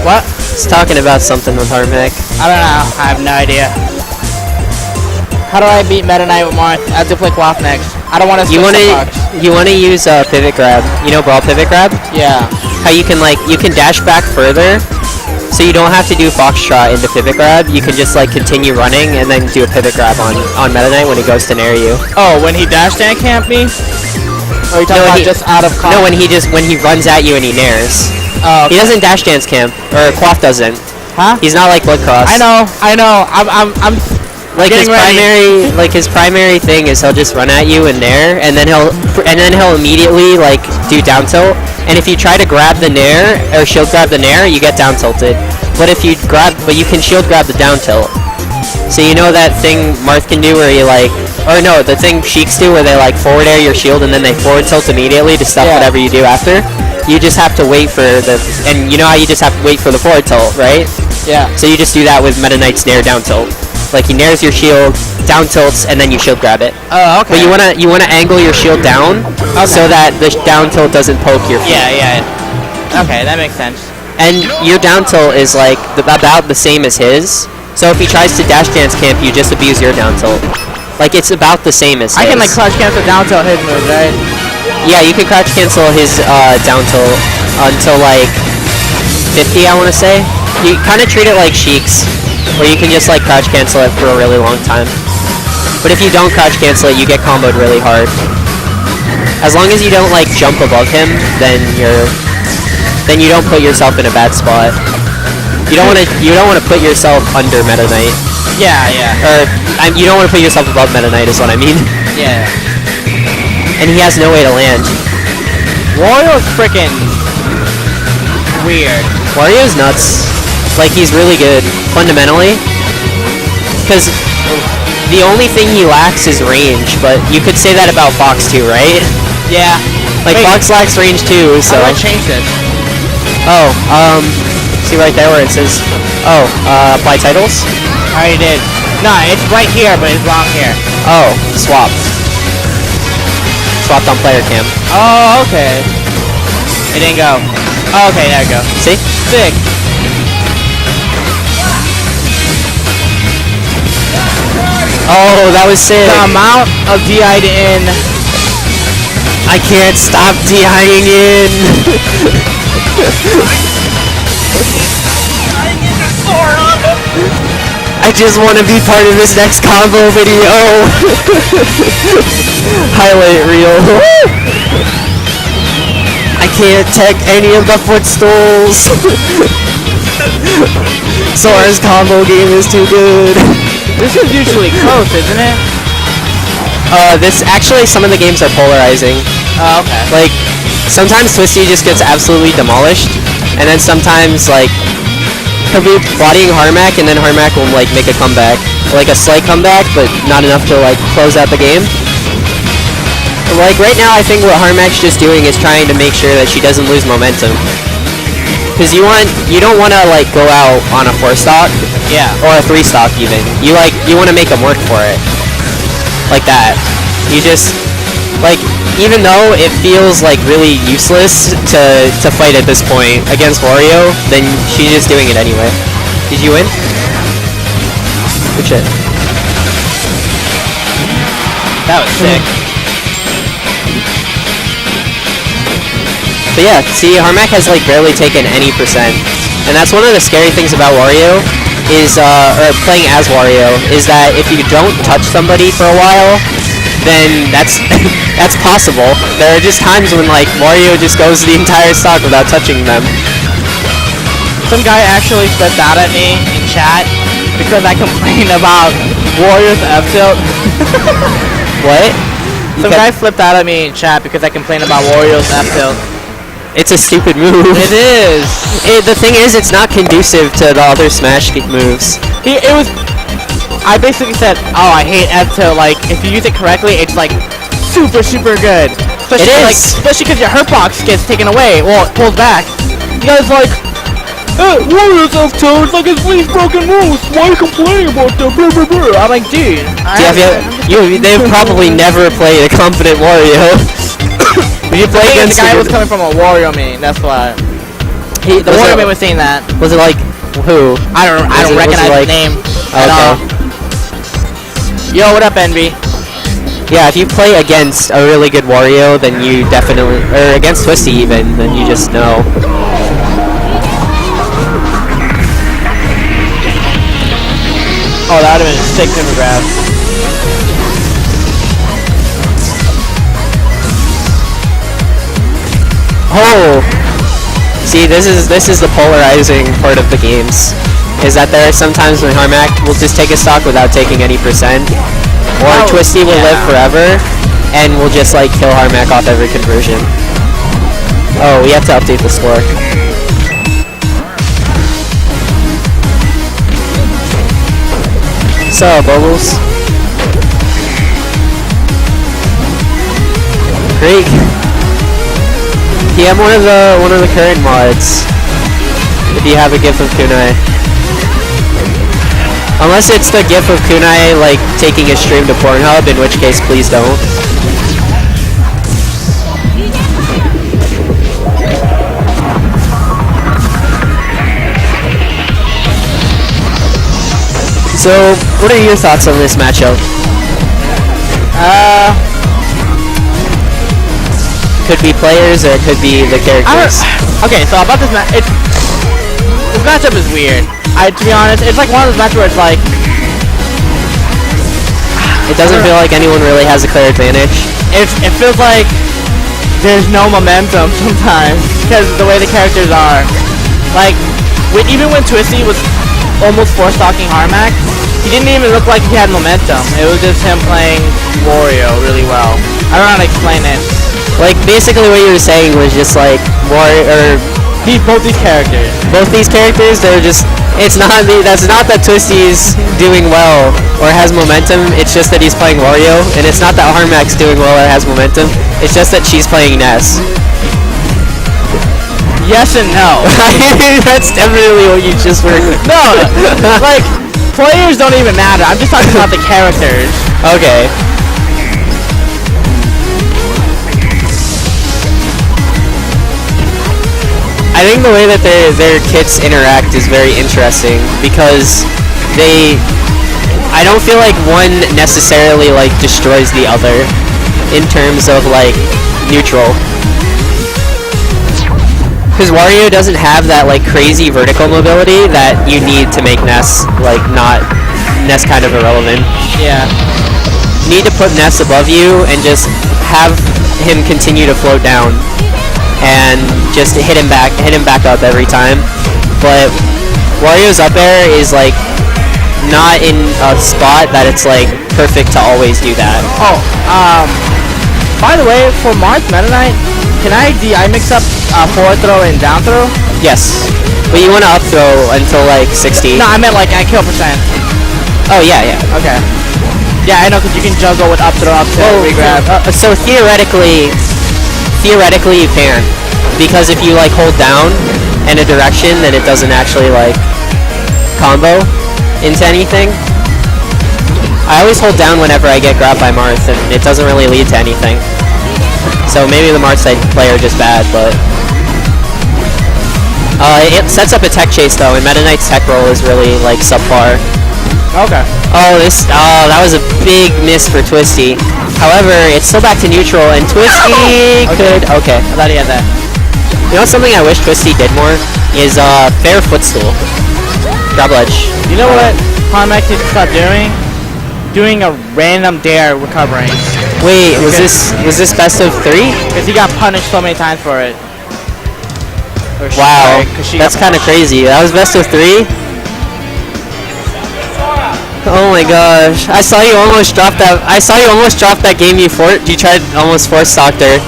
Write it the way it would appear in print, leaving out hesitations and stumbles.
What? He's talking about something with Harmak. I don't know. I have no idea. How do I beat Meta Knight with Marth? I have to play Quaff next. I don't want to. You wanna use pivot grab. You know brawl pivot grab? Yeah. How you can dash back further, so you don't have to do foxtrot into pivot grab. You can just like continue running and then do a pivot grab on Meta Knight when he goes to nair you. Oh, when he dash stand camp me? Or are you talking about just out of comp? No, when he runs at you and he nairs. Oh, okay. He doesn't dash dance camp, or Quaff doesn't. Huh? He's not like Bloodcross. I know. I'm like his primary thing is he'll just run at you and nair, and then he'll immediately like do down tilt. And if you try to grab the nair or shield grab the nair, you get down tilted. But you can shield grab the down tilt. So you know that thing Marth can do where you the thing Sheiks do where they like forward air your shield and then they forward tilt immediately to stop whatever you do after. You just have to wait for and you know how you just have to wait for the forward tilt, right? Yeah. So you just do that with Meta Knight's nair down tilt. Like he nairs your shield, down tilts, and then you shield grab it. Oh, okay. But you wanna angle your shield down so that the down tilt doesn't poke your feet. Yeah. Okay, that makes sense. And your down tilt is like about the same as his. So if he tries to dash dance camp, you just abuse your down tilt. Like it's about the same as his. I can like crouch cancel down tilt his move, right? Yeah, you can crouch cancel his down tilt until like 50, I want to say. You kind of treat it like Sheiks, where you can just like crouch cancel it for a really long time. But if you don't crouch cancel it, you get comboed really hard. As long as you don't like jump above him, then you don't put yourself in a bad spot. You don't want to put yourself under Meta Knight. Yeah. Or you don't want to put yourself above Meta Knight is what I mean. Yeah. And he has no way to land. Wario's freaking weird. Wario's nuts. Like he's really good fundamentally. Because the only thing he lacks is range, but you could say that about Fox too, right? Yeah. Like Fox lacks range too, so. How do I change this? Oh, see right there where it says, apply titles? I already did. No, it's right here, but it's wrong here. Oh, swap. Swapped on player cam. Oh, okay. It didn't go. Oh, okay, there we go. See? Sick. Oh, that was sick. The amount of DI'd in. I can't stop DI'ing in. I just want to be part of this next combo video. Highlight reel. I can't tech any of the footstools. Sora's combo game is too good. This is usually close, isn't it? Some of the games are polarizing. Oh, okay. Like, sometimes Twisty just gets absolutely demolished, and then sometimes, like, he'll be bodying Harmak, and then Harmak will, like, make a comeback. Like, a slight comeback, but not enough to, like, close out the game. Like, right now, I think what Harmak's just doing is trying to make sure that she doesn't lose momentum. Because you don't want to, like, go out on a 4-stock. Yeah. Or a 3-stock, even. You want to make them work for it. Like that. You just, like, even though it feels, like, really useless to fight at this point against Wario, then she's just doing it anyway. Did you win? Good shit. That was sick. But yeah, see, Harmak has, like, barely taken any percent. And that's one of the scary things about Wario, or playing as Wario, is that if you don't touch somebody for a while, then that's possible. There are just times when, like, Wario just goes the entire stock without touching them. Some guy actually flipped out at me in chat because I complained about Wario's F-tilt. What? Some guy flipped out at me in chat because I complained about Wario's F-tilt. It's a stupid move. It is. The thing is, it's not conducive to the other Smash moves. I basically said, oh, I hate F-tilt. Like, if you use it correctly, it's like super, super good. Especially because your hurtbox gets taken away. Well, it pulls back. You guys like, Wario's F-tilt, it's like his least broken moves. Why are you complaining about that? Blah, blah, blah. I'm like, dude. They've probably never played a confident Wario. You play against the guy was coming from a Wario main, that's why. The Wario man was saying that. Was it like who? I don't recognize the name at all. Yo, what up, Envy? Yeah, if you play against a really good Wario, then you definitely, or against Twisty even, then you just know. Oh, that would have been a sick timber grab. Oh! See, this is the polarizing part of the games. Is that there are sometimes when Harmak will just take a stock without taking any percent. Or Twisty will live forever and will just like kill Harmak off every conversion. Oh, we have to update the score. So, Bubbles. Great. PM one of the current mods. If you have a GIF of Kunai. Unless it's the GIF of Kunai like taking a stream to Pornhub, in which case please don't. So, what are your thoughts on this matchup? Could be players or it could be the characters. Okay, so about this this matchup is weird. To be honest, it's like one of those matches where it's like it doesn't feel like anyone really has a clear advantage. It feels like there's no momentum sometimes because the way the characters are. Like even when Twisty was almost four-stocking Harmak, he didn't even look like he had momentum. It was just him playing Wario really well. I don't know how to explain it. Like basically what you were saying was just like both these characters, they're just that's not that Twisty's doing well or has momentum, it's just that he's playing Wario, and it's not that Harmak's doing well or has momentum, it's just that she's playing Ness. Yes and no. That's definitely what you just were. No, like players don't even matter. I'm just talking about the characters. Okay. I think the way that their kits interact is very interesting because I don't feel like one necessarily like destroys the other in terms of like neutral. Because Wario doesn't have that like crazy vertical mobility that you need to make Ness like not Ness kind of irrelevant. Yeah. You need to put Ness above you and just have him continue to float down and just hit him back up every time. But Wario's up air is like not in a spot that it's like perfect to always do that. Oh, by the way, for Mars Meta Knight, can I mix up forward throw and down throw? Yes, but you want to up throw until like 60. No, I meant like I kill percent. Oh yeah. Okay. Yeah, I know, because you can juggle with up throw, up tilt, regrab. So theoretically you can, because if you like hold down in a direction, then it doesn't actually like combo into anything. I always hold down whenever I get grabbed by Marth, and it doesn't really lead to anything. So maybe the Marth side player just bad, but it sets up a tech chase though, and Meta Knight's tech roll is really like subpar. Okay. Oh, that was a big miss for Twisty. However, it's still back to neutral, and Twisty could. Okay. I thought he had that. You know something I wish Twisty did more is fair footstool. Grab ledge. You know what Harmak needs to start doing? Doing a random dare recovering. Wait, was this best of 3? Because he got punished so many times for it. Wow, that's kind of crazy. That was best of 3. Oh my gosh! I saw you almost drop that. Game you tried almost force stocked her.